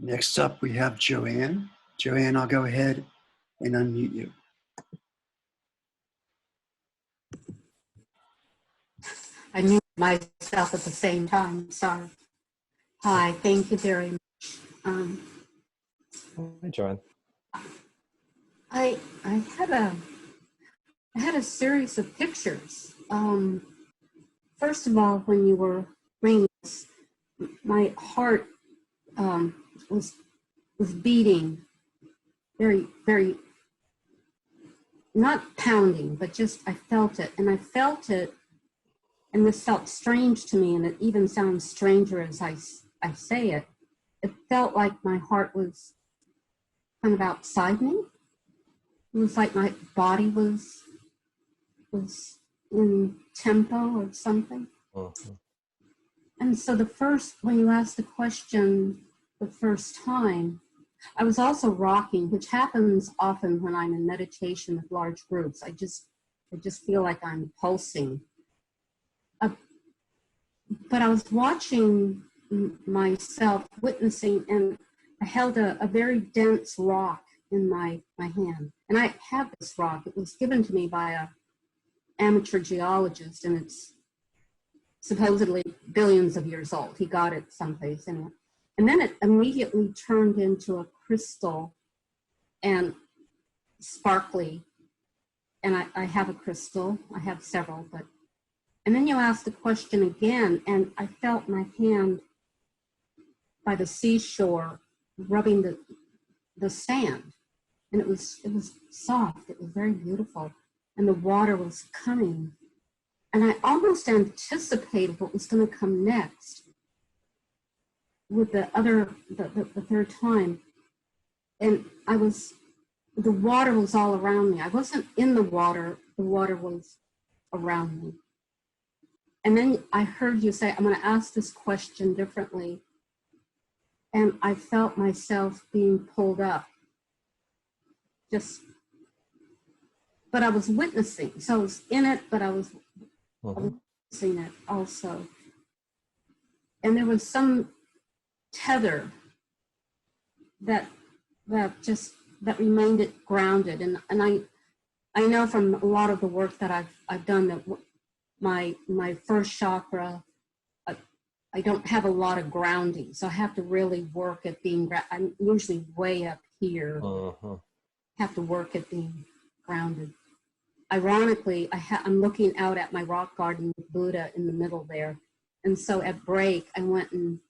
Next up, we have Joanne. Joanne, I'll go ahead and unmute you. I muted myself at the same time, sorry. Hi, thank you very much. Hi, Joanne. I had a series of pictures. First of all, when you were ringing this, my heart was beating very, very, not pounding, but just I felt it. And I felt it, and this felt strange to me, and it even sounds stranger as I say it. It felt like my heart was kind of outside me. It was like my body was in tempo or something. Mm-hmm. And so when you asked the question the first time, I was also rocking, which happens often when I'm in meditation with large groups. I just feel like I'm pulsing. But I was watching myself, witnessing, and I held a very dense rock in my hand. And I have this rock. It was given to me by an amateur geologist, and it's supposedly billions of years old. He got it someplace anyway. And then it immediately turned into a crystal and sparkly. And I have a crystal. I have several, but. And then you asked the question again, and I felt my hand by the seashore rubbing the sand. And it was soft. It was very beautiful. And the water was coming. And I almost anticipated what was going to come next with the third time. And the water was all around me. I wasn't in the water was around me. And then I heard you say, I'm going to ask this question differently. And I felt myself being pulled up. But I was witnessing. So I was in it, but I was witnessing it also. And there was some tether that remained it grounded. And I know from a lot of the work that I've done that my first chakra, I don't have a lot of grounding, so I have to really work at being. I'm usually way up here. Have to work at being grounded. Ironically, I'm looking out at my rock garden with Buddha in the middle there, and so at break I went and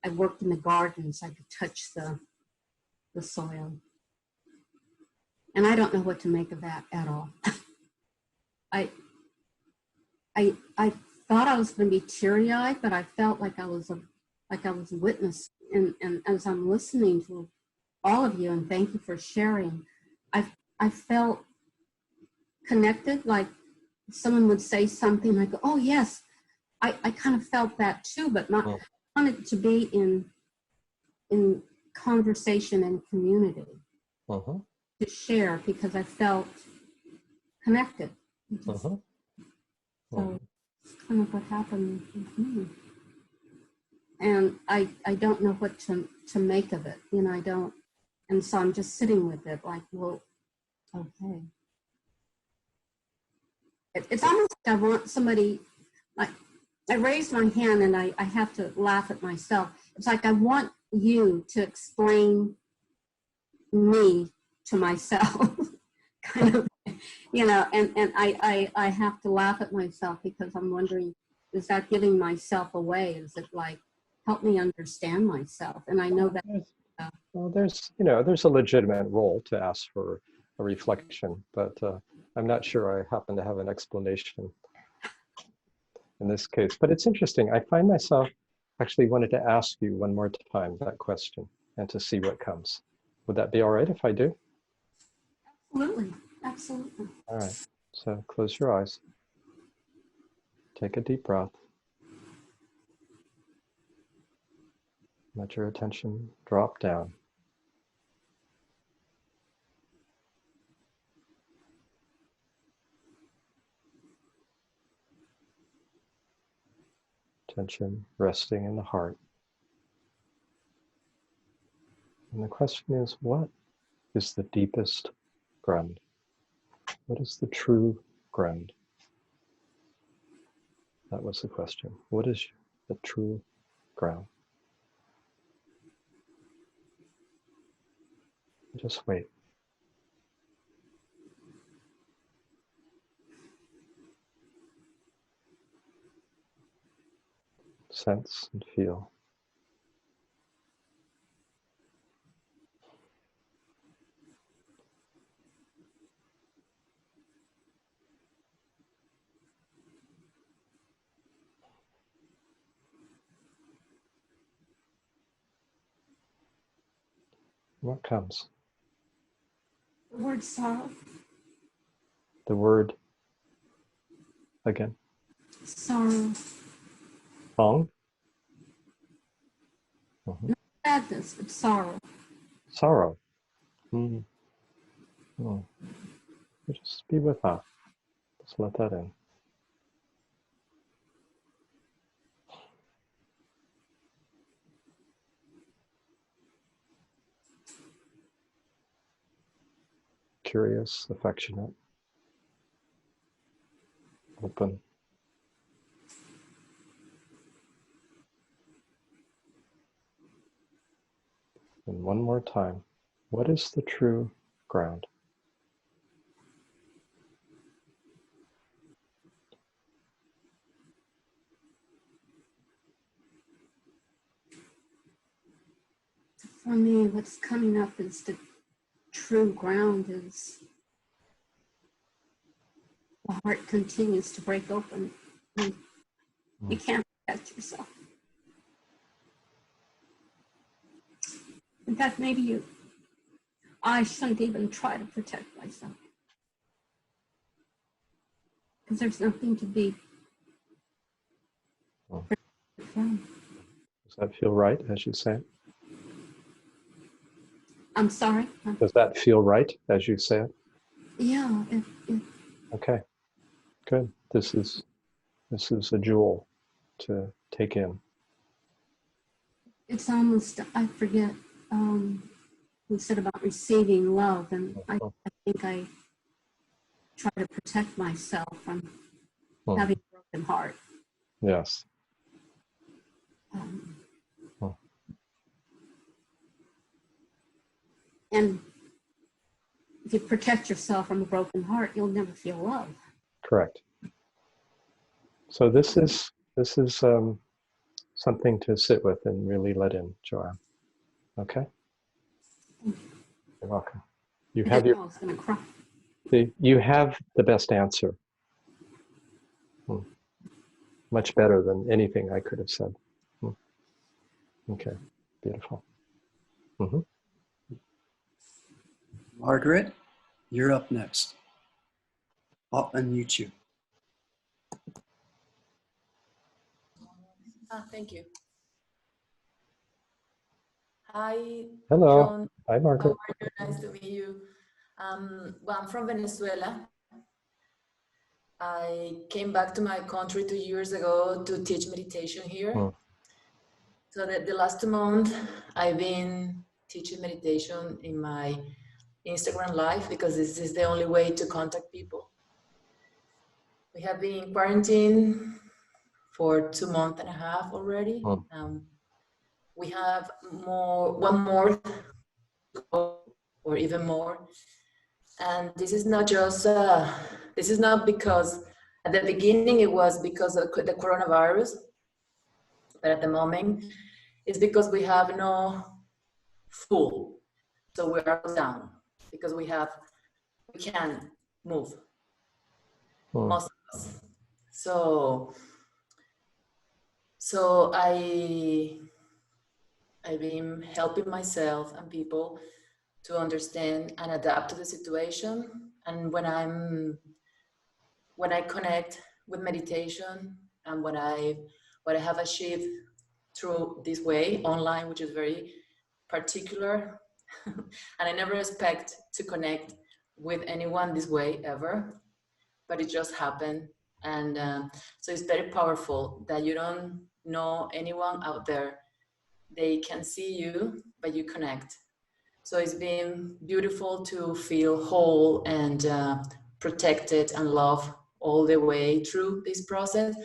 I worked in the garden so I could touch the soil. And I don't know what to make of that at all. I thought I was going to be teary-eyed, but I felt like I was witnessing. And as I'm listening to all of you, and thank you for sharing, I felt connected, like someone would say something like, oh yes, I kind of felt that too, but not I wanted to be in conversation and community to share because I felt connected. So it's kind of what happened with me. And I don't know what to make of it. You know, I don't. And so I'm just sitting with it like, well, okay. It's almost like I want somebody, like I raised my hand and I have to laugh at myself. It's like I want you to explain me to myself, kind of. You know, and I have to laugh at myself because I'm wondering, is that giving myself away? Is it like, help me understand myself? And I know that. Well, there's a legitimate role to ask for a reflection, but I'm not sure I happen to have an explanation in this case. But it's interesting. I find myself actually wanted to ask you one more time that question and to see what comes. Would that be all right if I do? Absolutely. Absolutely. All right, so close your eyes. Take a deep breath. Let your attention drop down. Attention resting in the heart. And the question is, what is the deepest ground? What is the true ground? That was the question. What is the true ground? Just wait. Sense and feel. What comes? The word sorrow. The word again. Sorrow. Song? Not sadness, but sorrow. Sorrow. Mm. Mm. Just be with that. Just let that in. Curious, affectionate, open. And one more time. What is the true ground? For me, what's coming up is the true ground is the heart continues to break open. And you can't protect yourself. In fact, maybe I shouldn't even try to protect myself. Because there's nothing to be protected from. Does that feel right as you say it? I'm sorry? Does that feel right as you say it? Yeah. Okay, good. This is a jewel to take in. It's almost, I forget, we said about receiving love, and I think I try to protect myself from having a broken heart. Yes. And if you protect yourself from a broken heart, you'll never feel love. Correct. So this is something to sit with and really let in, Joanne. Okay? You're welcome. You have I was going to cry. you have the best answer. Much better than anything I could have said. Okay, beautiful. Margaret, you're up next. I'll unmute you. Thank you. Hi. Hello. John. Hi, Margaret. How are you? Nice to meet you. Well, I'm from Venezuela. I came back to my country 2 years ago to teach meditation here. So the last month, I've been teaching meditation in my Instagram live because this is the only way to contact people. We have been quarantined for 2.5 months already. We have one more or even more. And this is not just, this is not because at the beginning it was because of the coronavirus, but at the moment it's because we have no food. So we are down because we can't move, most of us. So I've been helping myself and people to understand and adapt to the situation. And when I connect with meditation and what I have achieved through this way online, which is very particular, and I never expect to connect with anyone this way ever, but it just happened. And so it's very powerful that you don't know anyone out there. They can see you, but you connect. So it's been beautiful to feel whole and protected and loved all the way through this process.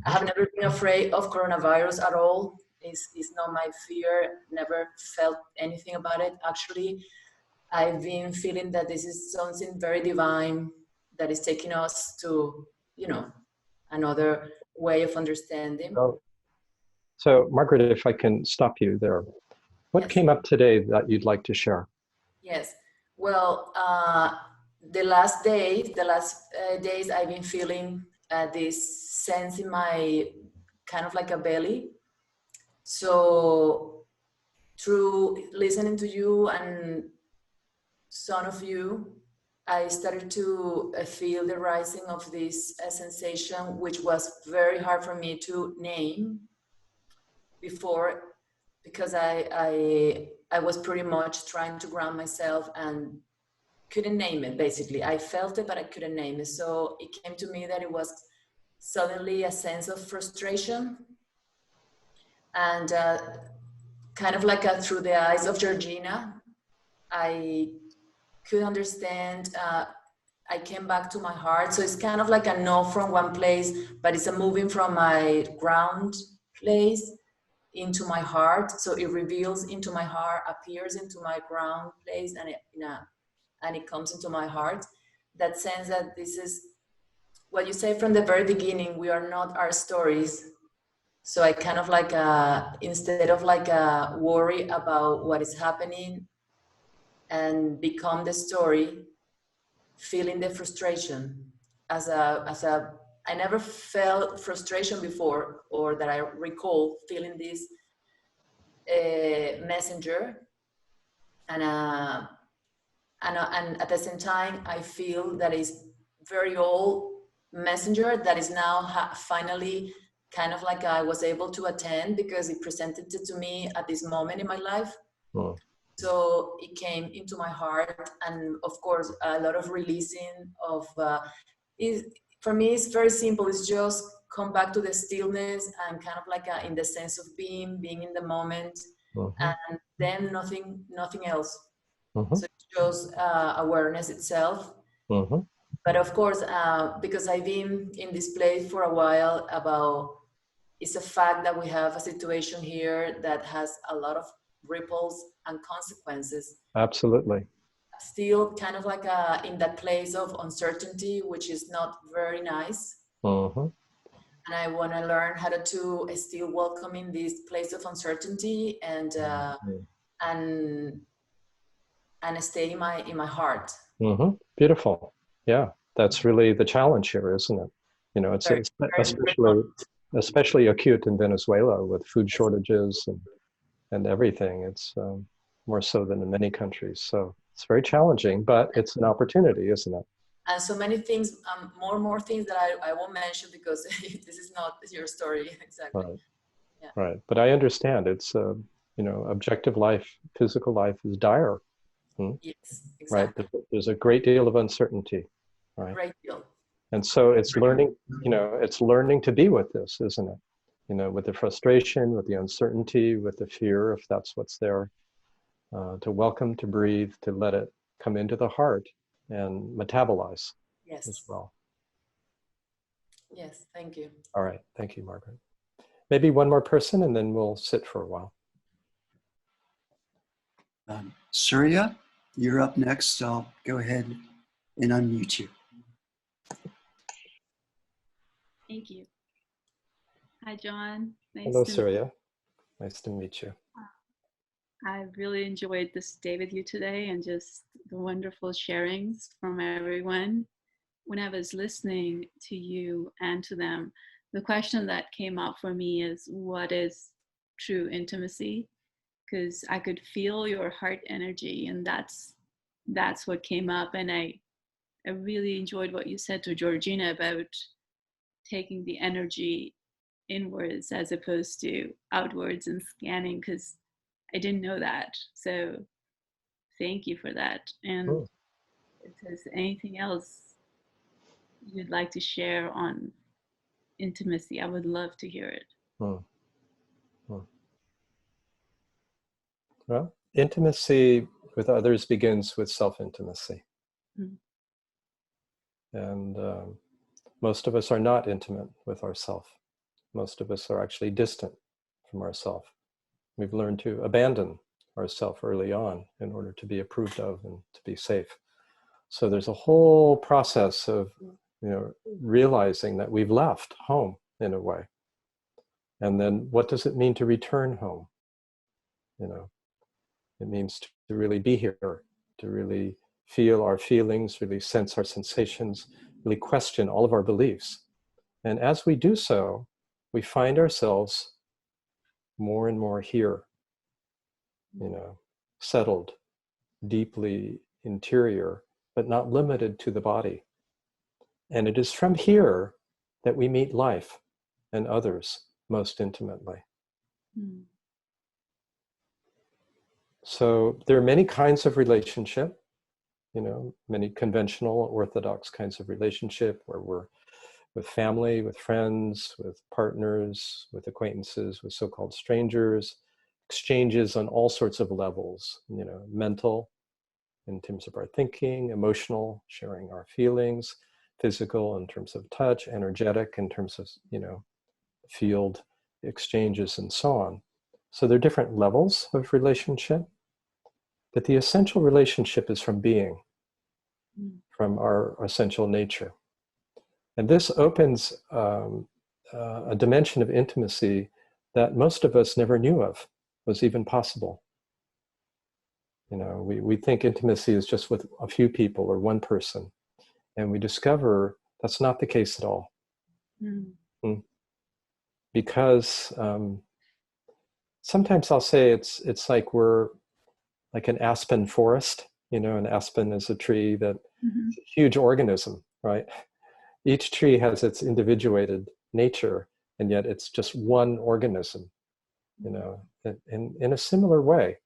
I have never been afraid of coronavirus at all. It's not my fear, never felt anything about it. Actually, I've been feeling that this is something very divine that is taking us to, you know, another way of understanding. So Margaret, if I can stop you there. What Yes. came up today that you'd like to share? Yes. Well, the last days, I've been feeling this sense in my kind of like a belly. So through listening to you and some of you, I started to feel the rising of this sensation, which was very hard for me to name before, because I was pretty much trying to ground myself and couldn't name it. Basically, I felt it, but I couldn't name it. So it came to me that it was suddenly a sense of frustration, and kind of like through the eyes of Georgina, I could understand. I came back to my heart. So it's kind of like a no from one place, but it's a moving from my ground place into my heart. So it reveals into my heart, appears into my ground place, and it comes into my heart. That sense that this is what you say from the very beginning, we are not our stories. So I kind of like, instead of like worry about what is happening and become the story, feeling the frustration I never felt frustration before, or that I recall feeling this messenger, and at the same time I feel that is very old messenger that is now finally kind of like I was able to attend, because it presented it to me at this moment in my life. So it came into my heart, and of course a lot of releasing of for me it's very simple. It's just come back to the stillness and kind of like in the sense of being in the moment, and then nothing else. So it's just awareness itself. But of course, because I've been in this place for a while, it's a fact that we have a situation here that has a lot of ripples and consequences. Absolutely. Still kind of like in that place of uncertainty, which is not very nice. And I want to learn how to still welcome in this place of uncertainty and stay in my heart. Beautiful. Yeah, that's really the challenge here, isn't it? You know, it's especially acute in Venezuela with food shortages and everything. It's more so than in many countries. So it's very challenging, but it's an opportunity, isn't it? And so many things, more things that I won't mention, because this is not your story exactly. Right. Yeah. Right. But I understand it's, you know, objective life, physical life is dire. Yes, exactly. Right. There's a great deal of uncertainty. Right. A great deal. And so it's learning, you know, it's learning to be with this, isn't it? You know, with the frustration, with the uncertainty, with the fear, if that's what's there, to welcome, to breathe, to let it come into the heart and metabolize as well. Yes, thank you. All right, thank you, Margaret. Maybe one more person and then we'll sit for a while. Surya, you're up next. I'll go ahead and unmute you. Thank you. Hi, John. Hello, Surya. Nice to meet you. I really enjoyed this day with you today, and just the wonderful sharings from everyone. When I was listening to you and to them, the question that came up for me is, what is true intimacy? Because I could feel your heart energy, and that's what came up. And I really enjoyed what you said to Georgina about taking the energy inwards as opposed to outwards and scanning, because I didn't know that. So thank you for that. And if there's anything else you'd like to share on intimacy, I would love to hear it. Well, intimacy with others begins with self-intimacy. Mm. And most of us are not intimate with ourself. Most of us are actually distant from ourself. We've learned to abandon ourself early on in order to be approved of and to be safe. So there's a whole process of, realizing that we've left home in a way. And then what does it mean to return home? It means to really be here, to really feel our feelings, really sense our sensations, really question all of our beliefs. And as we do so, we find ourselves more and more here, settled, deeply interior, but not limited to the body. And it is from here that we meet life and others most intimately. Mm. So there are many kinds of relationship, many conventional, orthodox kinds of relationship where we're with family, with friends, with partners, with acquaintances, with so-called strangers, exchanges on all sorts of levels, mental, in terms of our thinking, emotional, sharing our feelings, physical in terms of touch, energetic in terms of, field exchanges and so on. So there are different levels of relationship, but the essential relationship is from being, from our essential nature. And this opens a dimension of intimacy that most of us never knew of was even possible. We think intimacy is just with a few people or one person, and we discover that's not the case at all. Mm. Because sometimes I'll say it's like we're like an aspen forest. An aspen is a tree that is a huge organism, right? Each tree has its individuated nature, and yet it's just one organism. In a similar way,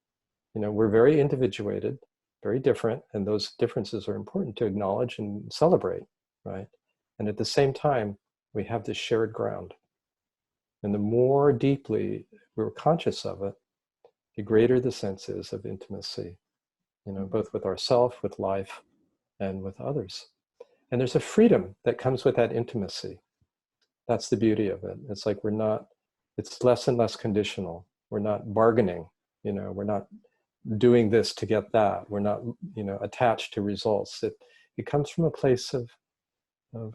we're very individuated, very different, and those differences are important to acknowledge and celebrate, right? And at the same time, we have this shared ground. And the more deeply we're conscious of it, the greater the sense is of intimacy, both with ourselves, with life, and with others. And there's a freedom that comes with that intimacy. That's the beauty of it. It's like it's less and less conditional. We're not bargaining, we're not doing this to get that. We're not, attached to results. It comes from a place of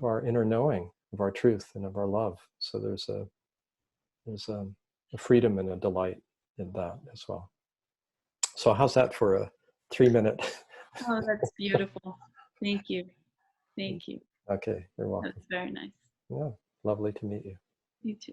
our inner knowing, of our truth and of our love. So there's a freedom and a delight in that as well. So how's that for a 3-minute? Oh, that's beautiful. Thank you. Thank you. Okay, you're welcome. That's very nice. Yeah, lovely to meet you. You too.